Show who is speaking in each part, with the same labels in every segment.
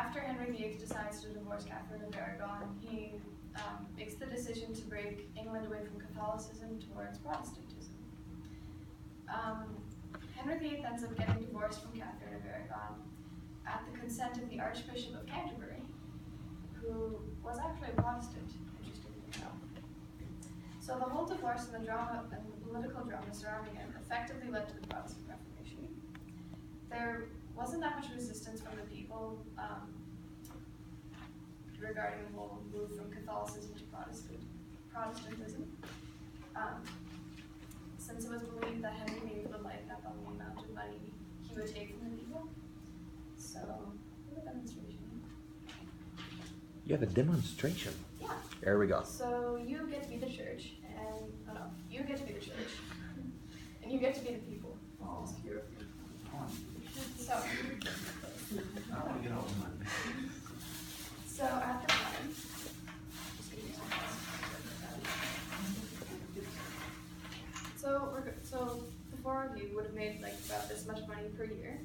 Speaker 1: after Henry VIII decides to divorce Catherine of Aragon, he makes the decision to break England away from Catholicism towards Protestantism. Henry VIII ends up getting divorced from Catherine of Aragon at the consent of the Archbishop of Canterbury, who was actually a Protestant, interestingly enough. So the whole divorce and the drama and the political drama surrounding it effectively led to the Protestant Reformation. There wasn't that much resistance from the people regarding the whole move from Catholicism to Protestantism, since it was believed that Henry VIII would lighten up on the amount of money he would take from the people. So, we have a demonstration.
Speaker 2: You have a demonstration?
Speaker 1: Yeah.
Speaker 2: There we go.
Speaker 1: So you get to be the church, and you get to be the church, and you get to be the people. Oh, it's beautiful. So, so at the time, so the four of you would have made like about this much money per year,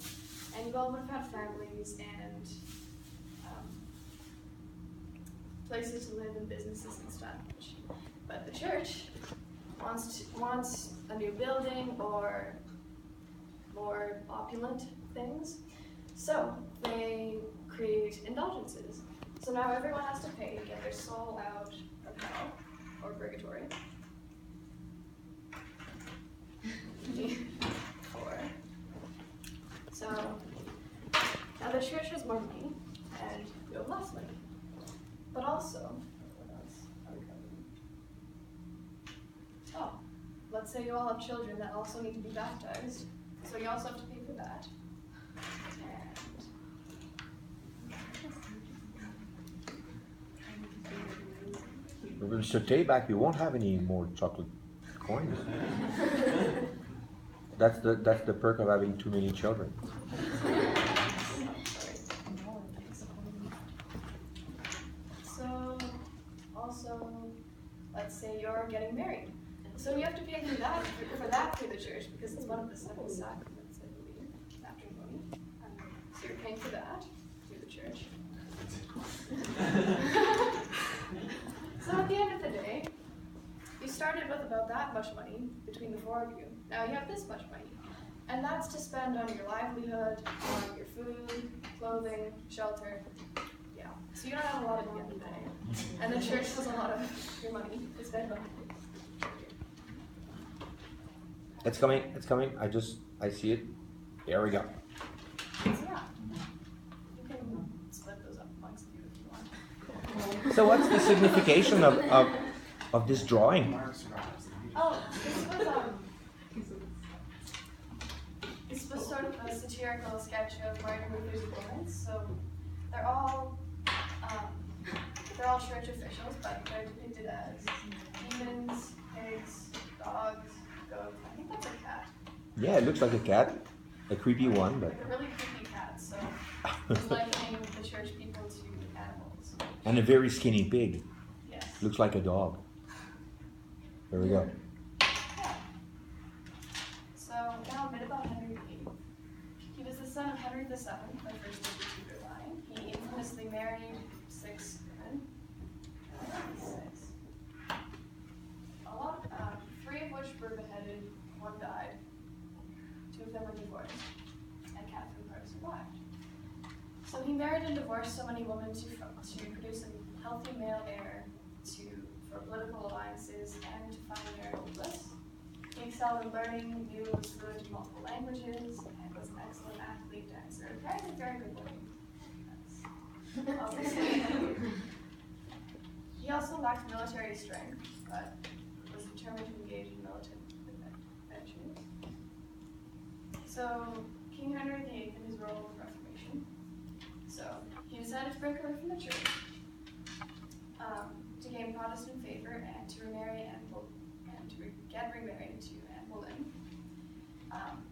Speaker 1: and you all would have had families and places to live and businesses and stuff. But the church wants a new building or more opulent things, so they create indulgences. So now everyone has to pay to get their soul out of hell or purgatory. So now the church has more money and you have less money. But also, what else are we covering? Oh, let's say you all have children that also need to be baptized, so you also have to pay for that.
Speaker 2: We're going to saute back. We won't have any more chocolate coins. That's the perk of having too many children.
Speaker 1: So, also, let's say you're getting married. So you have to pay for that through the church because it's one of the 7 sacraments, I believe, matrimony. So you're paying for that through the church. So at the end of the day, you started with about that much money between the 4 of you. Now you have this much money. And that's to spend on your livelihood, on your food, clothing, shelter. Yeah. So you don't have a lot at the end of the day. And the church has a lot of your money to spend on.
Speaker 2: It's coming. I see it. There we go.
Speaker 1: So yeah. You can split those up amongst you if you want.
Speaker 2: So what's the signification of this drawing?
Speaker 1: Oh, this was sort of a satirical sketch of Martin Luther's opponents. So they're all church officials, but they're depicted as demons, pigs, dogs, goats. I think that's a cat.
Speaker 2: Yeah, it looks like a cat, a creepy one, but.
Speaker 1: They're really creepy cats. So it's likening the church people to animals.
Speaker 2: And a very skinny pig.
Speaker 1: Yes.
Speaker 2: Looks like a dog. There we go.
Speaker 1: Yeah. So now a bit about Henry VIII. He was the son of Henry VII, the first of the Tudor line. He infamously married 6 women. 6. A lot, 3 of which were beheaded, 1 died. 2 of them were divorced, and Catherine Parr survived. So he married and divorced so many women to produce a healthy male heir for political alliances and to find marital bliss. He excelled in learning, knew and was fluent in multiple languages, and was an excellent athlete, dancer, apparently very good looking. That's obviously. He also lacked military strength, but was determined to engage in militant adventures. So, King Henry VIII in his role in the Reformation. So, he decided to break away from the church to gain Protestant favor and to remarry get remarried to Anne Boleyn.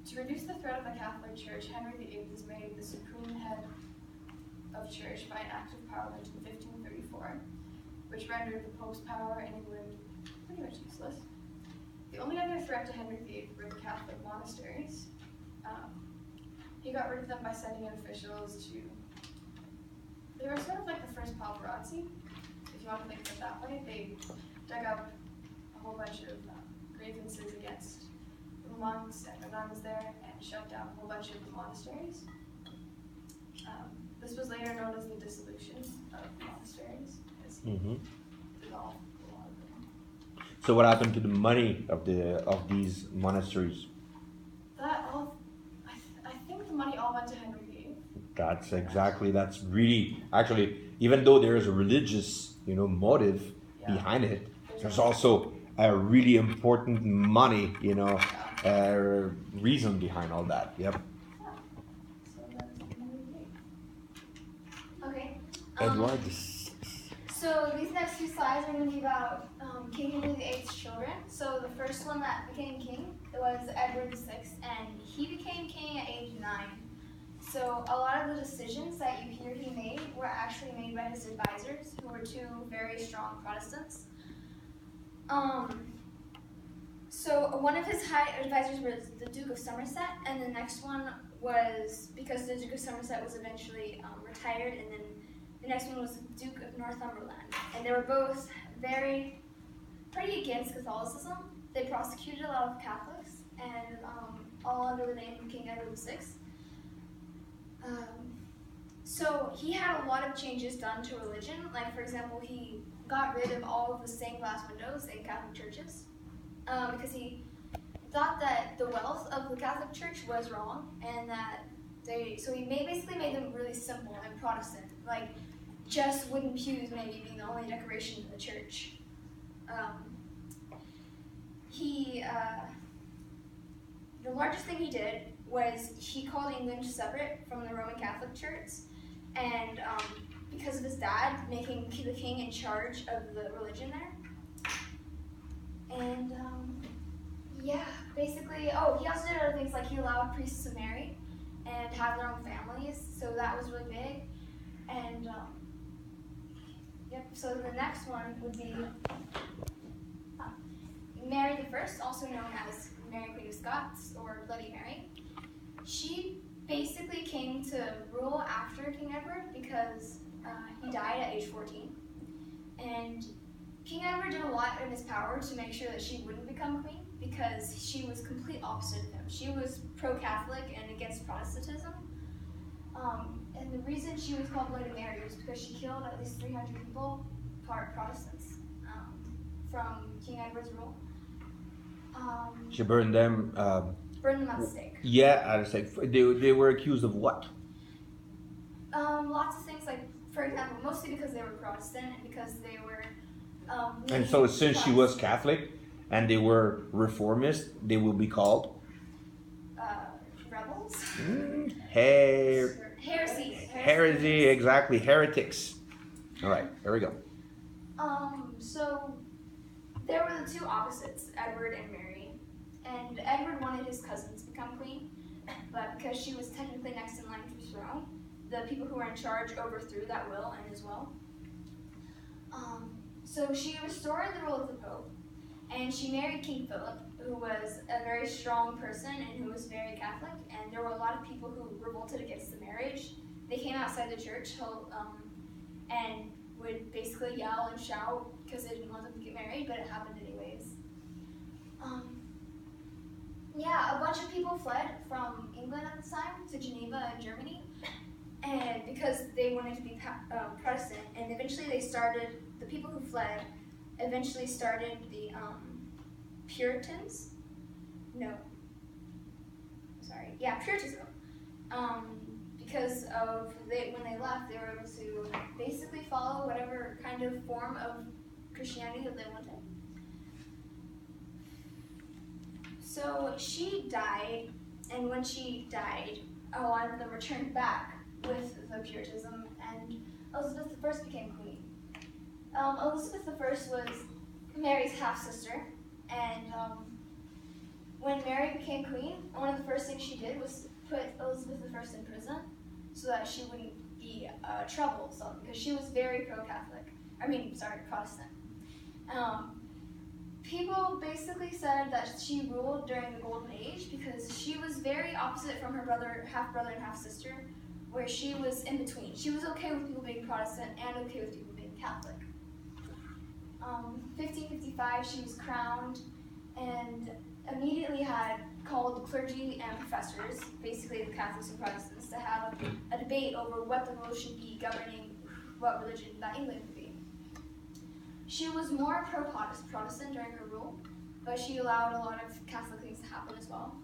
Speaker 1: To reduce the threat of the Catholic Church, Henry VIII was made the supreme head of church by an act of Parliament in 1534, which rendered the Pope's power in England pretty much useless. The only other threat to Henry VIII were the Catholic monasteries. He got rid of them by sending in officials to they were sort of like the first paparazzi, if you want to think of it that way. They dug up a whole bunch of grievances against the monks and the nuns there and shut down a whole bunch of the monasteries. This was later known as the dissolution of monasteries, because he dissolved a lot of them.
Speaker 2: So what happened to the money of these monasteries?
Speaker 1: That all, I think the money all went to Henry VIII.
Speaker 2: That's really, actually, even though there is a religious, motive behind it, there's also a really important money, reason behind all that. Yep.
Speaker 1: So that's Henry VIII.
Speaker 3: Okay.
Speaker 2: Edward
Speaker 3: So these next two slides are going to be about King Henry VIII's children. So the first one that became king was Edward VI, and he became king at age 9. So a lot of the decisions that you hear he made were actually made by his advisors, who were two very strong Protestants. So one of his high advisors was the Duke of Somerset, and the next one was, because the Duke of Somerset was eventually retired, and then the next one was Duke of Northumberland. And they were both pretty against Catholicism. They prosecuted a lot of Catholics, and all under the name of King Edward VI. So he had a lot of changes done to religion. Like, for example, he got rid of all of the stained glass windows in Catholic churches because he thought that the wealth of the Catholic Church was wrong, and that so he basically made them really simple and Protestant, like just wooden pews maybe being the only decoration in the church. The largest thing he did was he called England separate from the Roman Catholic Church, and because of his dad making the king in charge of the religion there. And basically, he also did other things, like he allowed priests to marry and have their own families, so that was really big. And so the next one would be Mary I, also known as Mary Queen of Scots, or Bloody Mary. She basically came to rule after King Edward because he died at age 14. And King Edward did a lot in his power to make sure that she wouldn't become queen, because she was complete opposite of him. She was pro-Catholic and against Protestantism. And the reason she was called Bloody Mary was because she killed at least 300 people, Protestants, from King Edward's rule.
Speaker 2: She burned them.
Speaker 3: Burned them at the stake.
Speaker 2: Yeah, at the stake. They were accused of what?
Speaker 3: Lots of things, like, for example, mostly because they were Protestant and because they were.
Speaker 2: And so, since she was Catholic and they were reformist, they will be called
Speaker 3: rebels.
Speaker 2: Heresy, exactly, heretics. All right, here we go.
Speaker 3: So there were the two opposites, Edward and Mary. And Edward wanted his cousin to become queen, but because she was technically next in line to the throne, the people who were in charge overthrew that will and his will. So she restored the rule of the Pope, and she married King Philip, who was a very strong person and who was very Catholic, and there were a lot of people who revolted against the marriage. They came outside the church and would basically yell and shout because they didn't want them to get married, but it happened anyways. A bunch of people fled from England at the time to Geneva and Germany, and because they wanted to be Protestant, and eventually the people who fled eventually started the Puritans. Puritanism. Because when they left, they were able to basically follow whatever kind of form of Christianity that they wanted. So she died, and when she died, a lot of them returned back with the Puritanism, and Elizabeth I became queen. Elizabeth I was Mary's half-sister, and when Mary became queen, one of the first things she did was put Elizabeth I in prison so that she wouldn't be troublesome, because she was very Protestant. People basically said that she ruled during the Golden Age because she was very opposite from her half-brother and half-sister, where she was in between. She was okay with people being Protestant and okay with people being Catholic. 1555, she was crowned and immediately had called clergy and professors, basically the Catholics and Protestants, to have a debate over what the rules should be governing what religion that England would be. She was more pro-Protestant during her rule, but she allowed a lot of Catholic things to happen as well.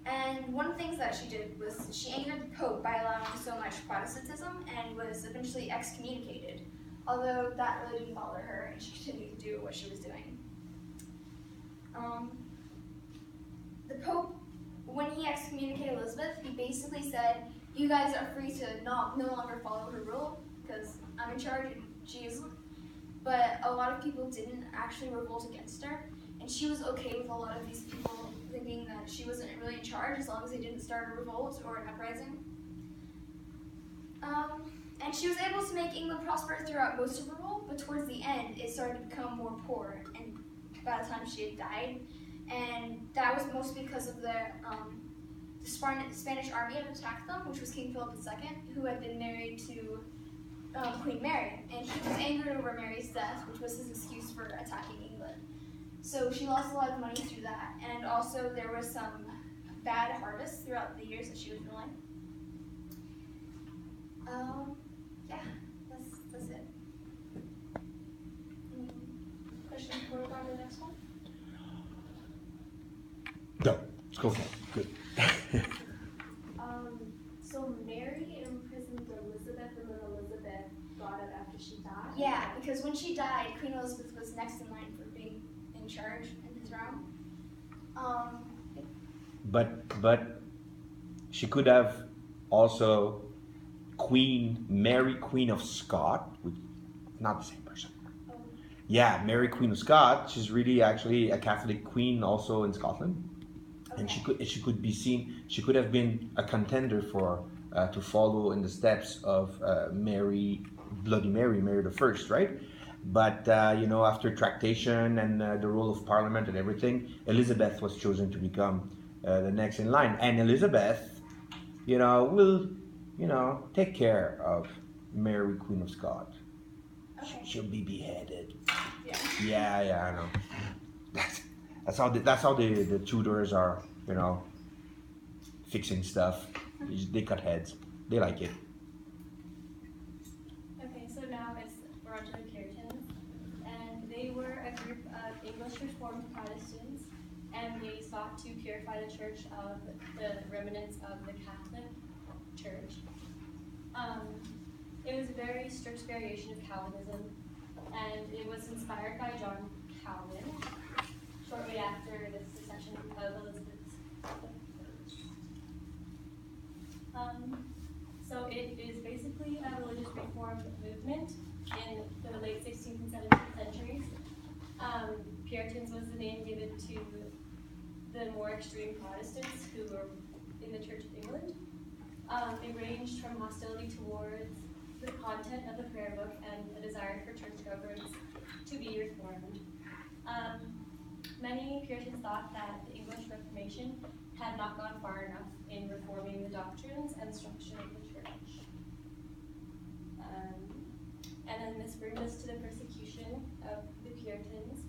Speaker 3: And one of the things that she did was she angered the Pope by allowing so much Protestantism and was eventually excommunicated, although that really didn't bother her and she continued to do what she was doing. The Pope, when he excommunicated Elizabeth, he basically said, you guys are free to no longer follow her rule because I'm in charge and she is. But a lot of people didn't actually revolt against her, and she was okay with a lot of these people thinking that she wasn't really in charge as long as they didn't start a revolt or an uprising. And she was able to make England prosper throughout most of her rule, but towards the end it started to become more poor, and by the time she had died, and that was mostly because of the Spanish army had attacked them, which was King Philip II, who had been married to Queen Mary, and he was angered over Mary's death, which was his excuse for attacking England. So she lost a lot of money through that, and also there was some bad harvests throughout the years that she was ruling. Yeah, that's it.
Speaker 1: Questions before we go on to the next one?
Speaker 2: Go. Let's go for it. Good.
Speaker 4: So Mary imprisoned Elizabeth, and then Elizabeth got it after she died?
Speaker 3: Yeah, because when she died, Queen Elizabeth was next in line for being in charge in the throne.
Speaker 2: But she could have also Mary Queen of Scott, which not the same person.
Speaker 3: Oh.
Speaker 2: Yeah, Mary Queen of Scott. She's really actually a Catholic queen also in Scotland. And she could be seen. She could have been a contender for to follow in the steps of Bloody Mary, Mary the First, right? But after tractation and the role of Parliament and everything, Elizabeth was chosen to become the next in line. And Elizabeth, will take care of Mary Queen of Scott.
Speaker 3: Okay.
Speaker 2: She'll be beheaded.
Speaker 3: Yeah.
Speaker 2: Yeah, I know. That's how the Tudors are, fixing stuff. They cut heads. They like it.
Speaker 4: Okay, so now we're on to the Puritans, and they were a group of English Reformed Protestants, and they sought to purify the church of the remnants of the Catholic Church. It was a very strict variation of Calvinism, and it was inspired by John Calvin shortly after the succession of Elizabeth's. So it is basically a religious reform movement in the late 16th and 17th centuries. Puritans was the name given to the more extreme Protestants who were in the Church of England. They ranged from hostility towards the content of the prayer book and a desire for church governance to be reformed. Many Puritans thought that the English Reformation had not gone far enough in reforming the doctrines and structure of the church. And then this brings us to the persecution of the Puritans.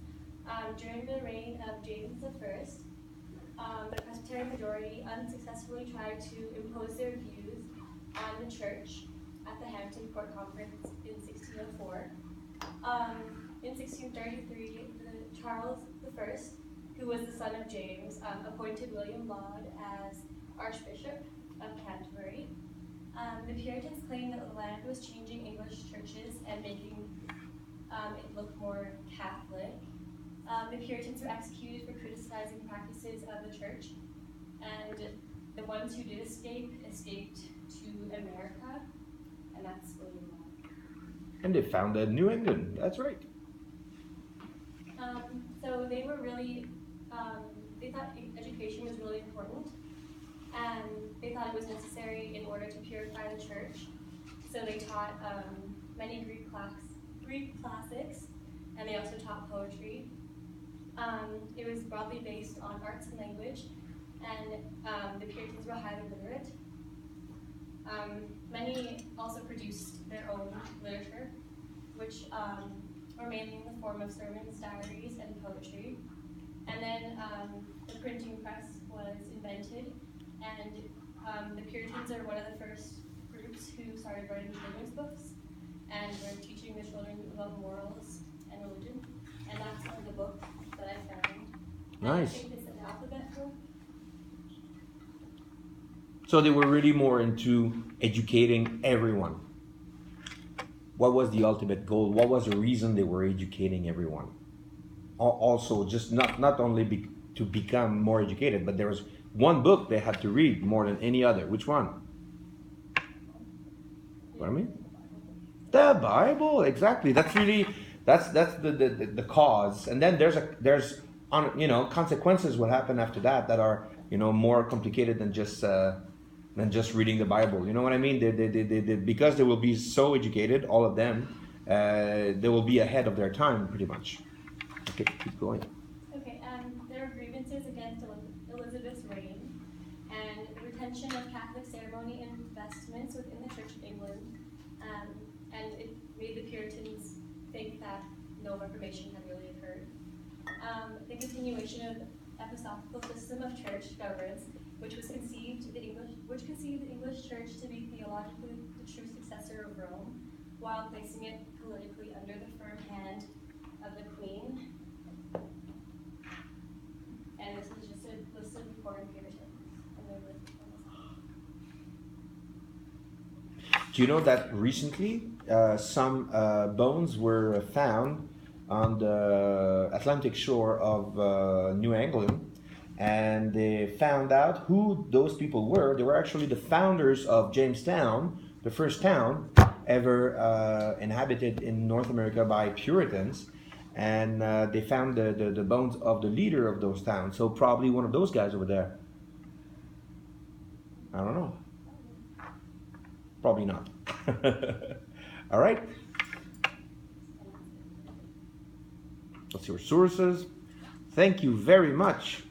Speaker 4: During the reign of James I, the Presbyterian majority unsuccessfully tried to impose their views on the church at the Hampton Court Conference in 1604. In 1633, Charles I, who was the son of James, appointed William Laud as Archbishop of Canterbury. The Puritans claimed that the land was changing English churches and making it look more Catholic. The Puritans were executed for criticizing practices of the church, and the ones who did escaped to America, and that's William Laud.
Speaker 2: And they founded New England. That's right.
Speaker 4: So they were really, they thought education was really important, and they thought it was necessary in order to purify the church. So they taught many Greek classics, and they also taught poetry. It was broadly based on arts and language, and the Puritans were highly literate. Many also produced their own literature, which were mainly in the form of sermons, diaries, and poetry. And then the printing press was invented, and the Puritans are one of the first groups who started writing children's books, and were teaching the children about morals and religion. And that's one of the books that I found.
Speaker 2: Nice.
Speaker 4: I think it's an alphabet book.
Speaker 2: So they were really more into educating everyone. What was the ultimate goal? What was the reason they were educating everyone? Also, just not only to become more educated, but there was one book they had to read more than any other. Which one? What I mean? The Bible, exactly. That's really that's the cause. And then there's consequences will happen after that are more complicated than just reading the Bible. You know what I mean? They because they will be so educated, all of them, they will be ahead of their time pretty much. Okay, keep going.
Speaker 4: Okay, there are grievances against Elizabeth's reign and retention of Catholic ceremony and vestments within the Church of England, and it made the Puritans think that no Reformation had really occurred. The continuation of episcopal system of church governance, which conceived the English Church to be theologically the true successor of Rome, while placing it politically under the firm hand of the Queen. And this is just a list of important Puritans. And they're listed on this.
Speaker 2: Do you know that recently some bones were found on the Atlantic shore of New England, and they found out who those people were. They were actually the founders of Jamestown, the first town ever inhabited in North America by Puritans. And they found the bones of the leader of those towns. So probably one of those guys over there. I don't know. Probably not. All right. Let's see our sources. Thank you very much